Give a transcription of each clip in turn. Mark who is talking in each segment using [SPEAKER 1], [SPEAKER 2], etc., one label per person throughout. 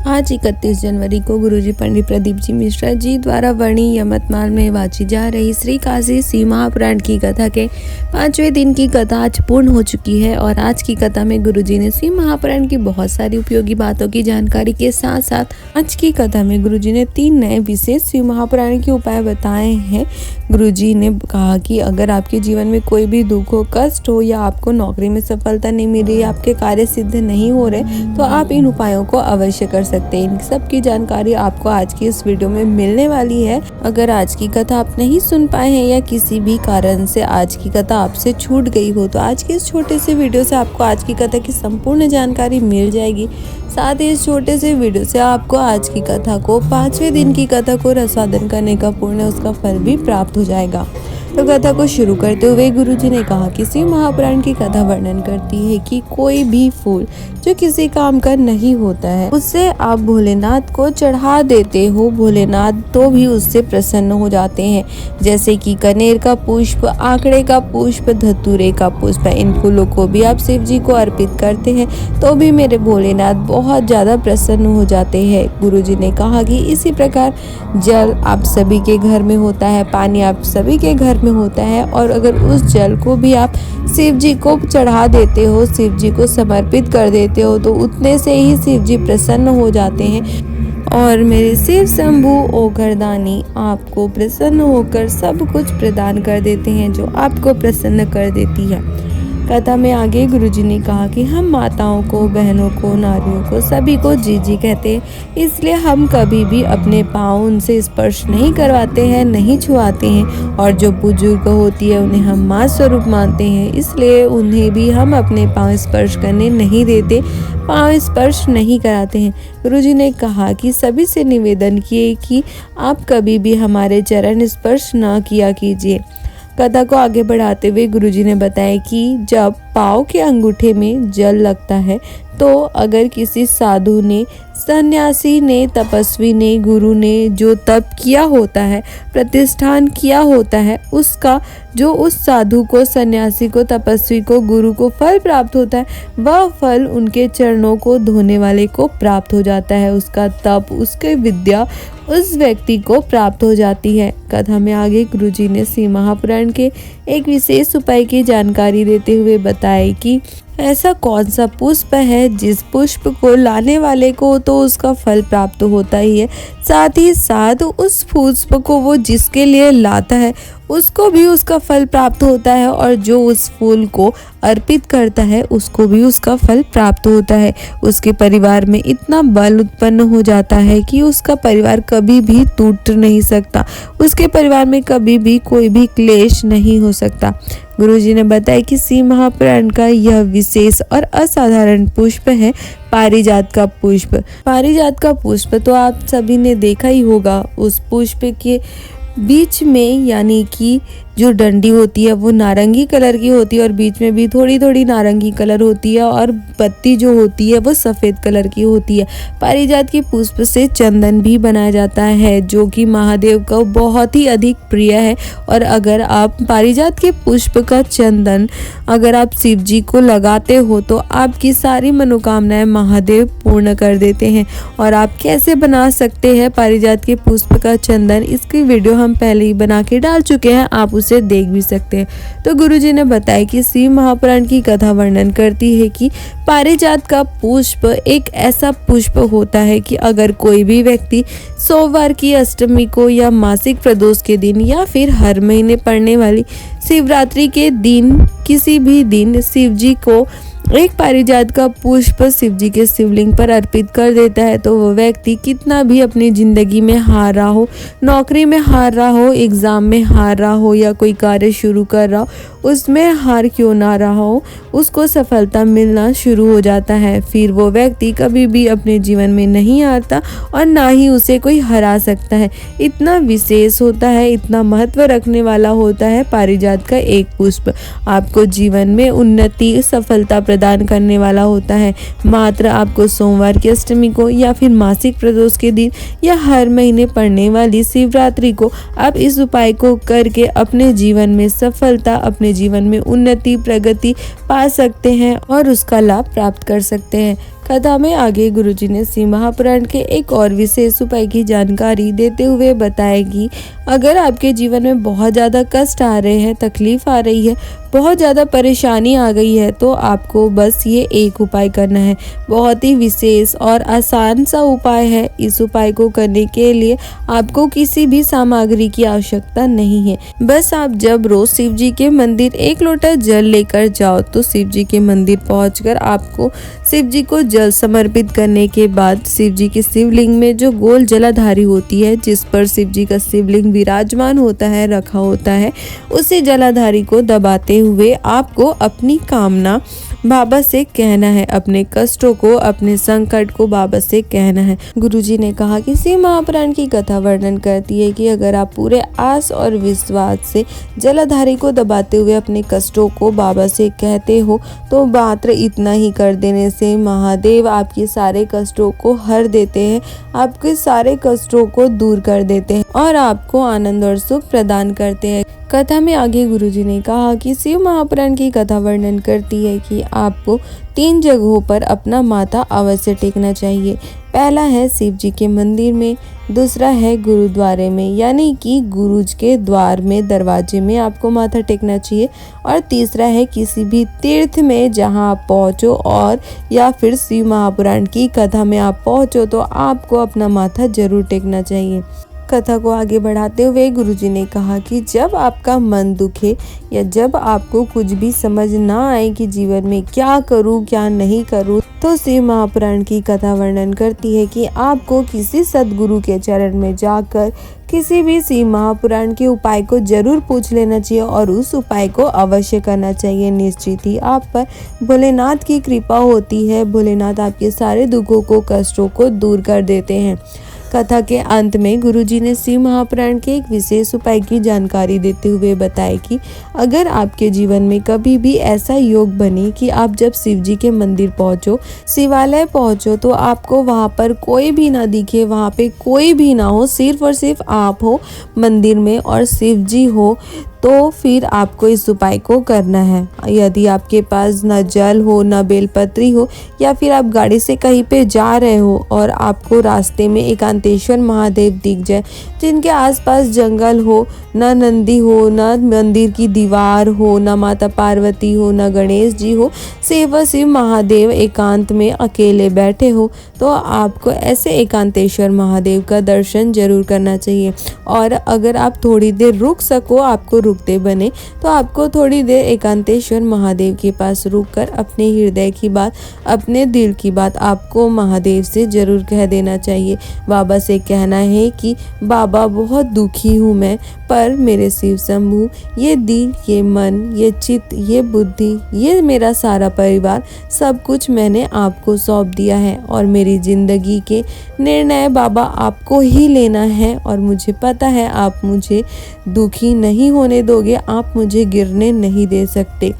[SPEAKER 1] आज 31 जनवरी को गुरुजी पंडित प्रदीप जी मिश्रा जी द्वारा वर्णी यमतमाल में वाची जा रही श्री काशी शिव महापुराण की कथा के 5वें दिन की कथा आज पूर्ण हो चुकी है। और आज की कथा में गुरुजी ने शिव महापुराण की बहुत सारी उपयोगी बातों की जानकारी के साथ साथ आज की कथा में गुरुजी ने 3 नए विशेष शिव महापुराण के उपाय बताए हैं। गुरुजी ने कहा कि अगर आपके जीवन में कोई भी दुख हो, कष्ट हो या आपको नौकरी में सफलता नहीं मिल रही, आपके कार्य सिद्ध नहीं हो रहे, तो आप इन उपायों को अवश्य कर सकते हैं। इन सब की जानकारी आपको आज की इस वीडियो में मिलने वाली है। अगर आज की कथा आप नहीं सुन पाए हैं या किसी भी कारण से आज की कथा आपसे छूट गई हो, तो आज के इस छोटे से वीडियो से आपको आज की कथा की संपूर्ण जानकारी मिल जाएगी। साथ ही इस छोटे से वीडियो से आपको आज की कथा को 5वें दिन की कथा को रसादन करने का पूर्ण उसका फल भी प्राप्त हो जाएगा। तो कथा को शुरू करते हुए गुरुजी ने कहा कि शिव महापुराण की कथा वर्णन करती है कि कोई भी फूल जो किसी काम का नहीं होता है उससे आप भोलेनाथ को चढ़ा देते हो, भोलेनाथ तो भी उससे प्रसन्न हो जाते हैं। जैसे कि कनेर का पुष्प, आंकड़े का पुष्प, धतूरे का पुष्प, इन फूलों को भी आप शिव जी को अर्पित करते हैं तो भी मेरे भोलेनाथ बहुत ज़्यादा प्रसन्न हो जाते हैं। गुरुजी ने कहा कि इसी प्रकार जल आप सभी के घर में होता है, पानी आप सभी के घर में होता है, और अगर उस जल को भी आप शिव जी को चढ़ा देते हो, शिव जी को समर्पित कर देते हो, तो उतने से ही शिव जी प्रसन्न हो जाते हैं। और मेरे शिव शंभु ओघरदानी आपको प्रसन्न होकर सब कुछ प्रदान कर देते हैं जो आपको प्रसन्न कर देती है। कथा में आगे गुरुजी ने कहा कि हम माताओं को, बहनों को, नारियों को, सभी को जीजी कहते हैं, इसलिए हम कभी भी अपने पाँव उनसे स्पर्श नहीं करवाते हैं, नहीं छुआते हैं। और जो बुजुर्ग होती है उन्हें हम माँ स्वरूप मानते हैं, इसलिए उन्हें भी हम अपने पाँव स्पर्श करने नहीं देते, पाँव स्पर्श नहीं कराते हैं। गुरुजी ने कहा कि सभी से निवेदन किए कि आप कभी भी हमारे चरण स्पर्श न किया कीजिए। कथा को आगे बढ़ाते हुए गुरुजी ने बताया कि जब पाँव के अंगूठे में जल लगता है तो अगर किसी साधु ने, सन्यासी ने, तपस्वी ने, गुरु ने जो तप किया होता है, प्रतिष्ठान किया होता है, उसका जो उस साधु को, सन्यासी को, तपस्वी को, गुरु को फल प्राप्त होता है, वह फल उनके चरणों को धोने वाले को प्राप्त हो जाता है। उसका तप, उसकी विद्या उस व्यक्ति को प्राप्त हो जाती है। कथा में आगे गुरुजी ने शिव महापुराण के एक विशेष उपाय की जानकारी देते हुए बताया कि ऐसा कौन सा पुष्प है जिस पुष्प को लाने वाले को तो उसका फल प्राप्त होता ही है, साथ ही साथ उस पुष्प को वो जिसके लिए लाता है उसको भी उसका फल प्राप्त होता है, और जो उस फूल को अर्पित करता है उसको भी उसका फल प्राप्त होता है। उसके परिवार में इतना बल उत्पन्न हो जाता है कि उसका परिवार कभी भी टूट नहीं सकता, उसके परिवार में कभी भी कोई भी क्लेश नहीं हो सकता। गुरुजी ने बताया कि शिव महापुराण का यह विशेष और असाधारण पुष्प है पारिजात का पुष्प। पारिजात का पुष्प तो आप सभी ने देखा ही होगा। उस पुष्प के बीच में यानी कि जो डंडी होती है वो नारंगी कलर की होती है और बीच में भी थोड़ी थोड़ी नारंगी कलर होती है, और पत्ती जो होती है वो सफ़ेद कलर की होती है। पारिजात के पुष्प से चंदन भी बनाया जाता है जो कि महादेव को बहुत ही अधिक प्रिय है। और अगर आप पारिजात के पुष्प का चंदन अगर आप शिव जी को लगाते हो तो आपकी सारी मनोकामनाएं महादेव पूर्ण कर देते हैं। और आप कैसे बना सकते हैं पारिजात के पुष्प का चंदन, इसकी वीडियो हम पहले ही बना के डाल चुके हैं, आप उसे देख भी सकते हैं। तो गुरुजी ने बताया कि शिव महापुराण की कथा वर्णन करती है कि पारिजात का पुष्प एक ऐसा पुष्प होता है कि अगर कोई भी व्यक्ति सोमवार की अष्टमी को या मासिक प्रदोष के दिन या फिर हर महीने पड़ने वाली शिवरात्रि के दिन किसी भी दिन शिव जी को एक पारिजात का पुष्प शिव जी के शिवलिंग पर अर्पित कर देता है, तो वो व्यक्ति कितना भी अपनी ज़िंदगी में हार रहा हो, नौकरी में हार रहा हो, एग्ज़ाम में हार रहा हो या कोई कार्य शुरू कर रहा हो, उसमें हार क्यों ना रहा हो, उसको सफलता मिलना शुरू हो जाता है। फिर वो व्यक्ति कभी भी अपने जीवन में नहीं हारता और ना ही उसे कोई हरा सकता है। इतना विशेष होता है, इतना महत्व रखने वाला होता है पारिजात का एक पुष्प। आपको जीवन में उन्नति, सफलता प्रदान करने वाला होता है। मात्र आपको सोमवार की अष्टमी को या फिर मासिक प्रदोष के दिन या हर महीने पड़ने वाली शिवरात्रि को आप इस उपाय को करके अपने जीवन में सफलता, अपने जीवन में उन्नति, प्रगति पा सकते हैं और उसका लाभ प्राप्त कर सकते हैं। कथा में आगे गुरुजी ने शिव महापुराण के एक और विशेष उपाय की जानकारी देते हुए बताया कि अगर आपके जीवन में बहुत ज़्यादा कष्ट आ रहे हैं, तकलीफ आ रही है, बहुत ज़्यादा परेशानी आ गई है, तो आपको बस ये एक उपाय करना है। बहुत ही विशेष और आसान सा उपाय है। इस उपाय को करने के लिए आपको किसी भी सामग्री की आवश्यकता नहीं है। बस आप जब रोज शिव जी के मंदिर एक लोटा जल लेकर जाओ, तो शिव जी के मंदिर पहुंचकर आपको शिव जी को जल समर्पित करने के बाद शिव जी के शिवलिंग में जो गोल जलाधारी होती है, जिस पर शिव जी का शिवलिंग विराजमान होता है, रखा होता है, उसी जलाधारी को दबाते हुए आपको अपनी कामना बाबा से कहना है। अपने कष्टों को, अपने संकट को बाबा से कहना है। गुरुजी ने कहा कि शिव महापुराण की कथा वर्णन करती है कि अगर आप पूरे आस और विश्वास से जलाधारी को दबाते हुए अपने कष्टों को बाबा से कहते हो, तो मात्र इतना ही कर देने से महादेव आपके सारे कष्टों को हर देते हैं, आपके सारे कष्टों को दूर कर देते हैं और आपको आनंद और सुख प्रदान करते हैं। कथा में आगे गुरुजी ने कहा कि शिव महापुराण की कथा वर्णन करती है कि आपको 3 जगहों पर अपना माथा अवश्य टेकना चाहिए। पहला है शिव जी के मंदिर में, दूसरा है गुरुद्वारे में, यानी कि गुरुज के द्वार में, दरवाजे में आपको माथा टेकना चाहिए, और तीसरा है किसी भी तीर्थ में जहां आप पहुंचो और या फिर शिव महापुराण की कथा में आप पहुंचो, तो आपको अपना माथा जरूर टेकना चाहिए। कथा को आगे बढ़ाते हुए गुरुजी ने कहा कि जब आपका मन दुखे या जब आपको कुछ भी समझ ना आए कि जीवन में क्या करूं क्या नहीं करूं, तो शिव महापुराण की कथा वर्णन करती है कि आपको किसी सद्गुरु के चरण में जाकर किसी भी शिव महापुराण के उपाय को जरूर पूछ लेना चाहिए और उस उपाय को अवश्य करना चाहिए। निश्चित ही आप पर भोलेनाथ की कृपा होती है। भोलेनाथ आपके सारे दुखों को, कष्टों को दूर कर देते हैं। कथा के अंत में गुरुजी ने शिव महापुराण के एक विशेष उपाय की जानकारी देते हुए बताया कि अगर आपके जीवन में कभी भी ऐसा योग बने कि आप जब शिव जी के मंदिर पहुंचो, शिवालय पहुंचो, तो आपको वहां पर कोई भी ना दिखे, वहां पे कोई भी ना हो, सिर्फ और सिर्फ आप हो मंदिर में और शिव जी हो, तो फिर आपको इस उपाय को करना है। यदि आपके पास न जल हो, न बेलपत्री हो, या फिर आप गाड़ी से कहीं पे जा रहे हो और आपको रास्ते में एकांतेश्वर महादेव दिख जाए, जिनके आसपास जंगल हो, न नंदी हो, न मंदिर की दीवार हो, न माता पार्वती हो, न गणेश जी हो, सिर्फ शिव महादेव एकांत में अकेले बैठे हो, तो आपको ऐसे एकांतेश्वर महादेव का दर्शन जरूर करना चाहिए। और अगर आप थोड़ी देर रुक सको, आपको रुकते बने, तो आपको थोड़ी देर एकांतेश्वर महादेव के पास रुककर अपने हृदय की बात, अपने दिल की बात आपको महादेव से जरूर कह देना चाहिए। बाबा से कहना है कि बाबा बहुत दुखी हूँ मैं, पर मेरे शिव शंभू, ये दिल, ये मन, ये चित्त, ये बुद्धि, ये मेरा सारा परिवार, सब कुछ मैंने आपको सौंप दिया है और मेरी जिंदगी के निर्णय बाबा आपको ही लेना है। और मुझे पता है आप मुझे दुखी नहीं होने दोगे, आप मुझे गिरने नहीं दे सकते।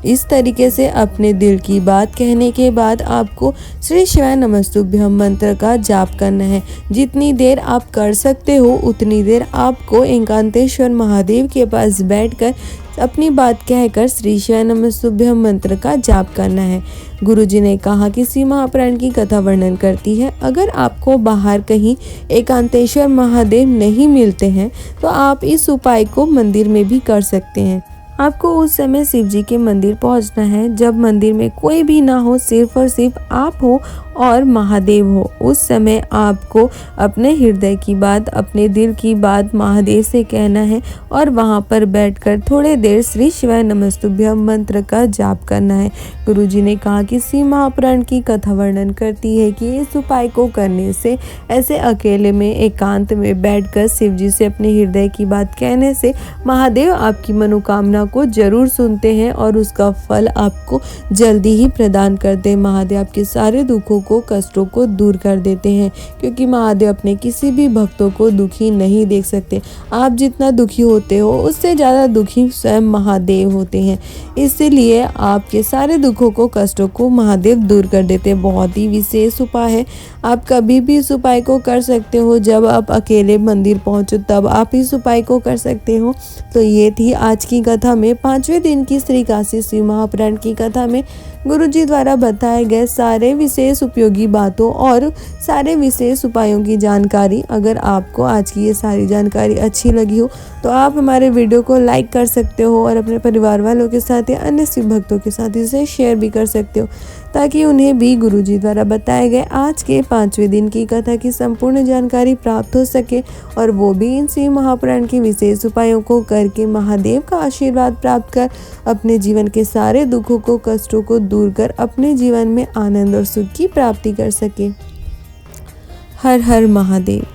[SPEAKER 1] इस तरीके से अपने दिल की बात कहने के बाद आपको श्री शिवाय नमस्तुभ्यम मंत्र का जाप करना है। जितनी देर आप कर सकते हो उतनी देर आपको एकांतेश्वर महादेव के पास बैठकर अपनी बात कहकर श्री शिवाय नमस्तुभ्यम मंत्र का जाप करना है। गुरुजी ने कहा कि शिव महापुराण की कथा वर्णन करती है, अगर आपको बाहर कहीं एकांतेश्वर महादेव नहीं मिलते हैं, तो आप इस उपाय को मंदिर में भी कर सकते हैं। आपको उस समय शिव जी के मंदिर पहुंचना है जब मंदिर में कोई भी ना हो, सिर्फ और सिर्फ आप हो और महादेव हो। उस समय आपको अपने हृदय की बात, अपने दिल की बात महादेव से कहना है और वहां पर बैठकर थोड़े देर श्री शिवाय नमस्तुभ्यम मंत्र का जाप करना है। गुरुजी ने कहा कि शिव महापुराण की कथा वर्णन करती है कि इस उपाय को करने से, ऐसे अकेले में एकांत में बैठकर शिव जी से अपने हृदय की बात कहने से महादेव आपकी मनोकामना को जरूर सुनते हैं और उसका फल आपको जल्दी ही प्रदान करते हैं। महादेव आपके सारे दुखों को, कष्टों को दूर कर देते हैं, क्योंकि महादेव अपने किसी भी भक्तों को दुखी नहीं देख सकते। आप जितना दुखी होते हो उससे ज़्यादा दुखी स्वयं महादेव होते हैं, इसलिए आपके सारे दुखों को, कष्टों को महादेव दूर कर देते हैं। बहुत ही विशेष उपाय है। आप कभी भी इस उपाय को कर सकते हो, जब आप अकेले मंदिर पहुंचो तब आप इस उपाय को कर सकते हो। तो ये थी आज की कथा में 5वें दिन की श्री काशी शिव महापुराण की कथा में गुरुजी द्वारा बताए गए सारे विशेष उपयोगी बातों और सारे विशेष उपायों की जानकारी। अगर आपको आज की ये सारी जानकारी अच्छी लगी हो तो आप हमारे वीडियो को लाइक कर सकते हो और अपने परिवार वालों के साथ या अन्य शिव भक्तों के साथ इसे शेयर भी कर सकते हो, ताकि उन्हें भी गुरुजी द्वारा बताए गए आज के 5वें दिन की कथा की संपूर्ण जानकारी प्राप्त हो सके और वो भी इन शिव महापुराण के विशेष उपायों को करके महादेव का आशीर्वाद प्राप्त कर अपने जीवन के सारे दुखों को, कष्टों को दूर कर अपने जीवन में आनंद और सुख की प्राप्ति कर सके। हर हर महादेव।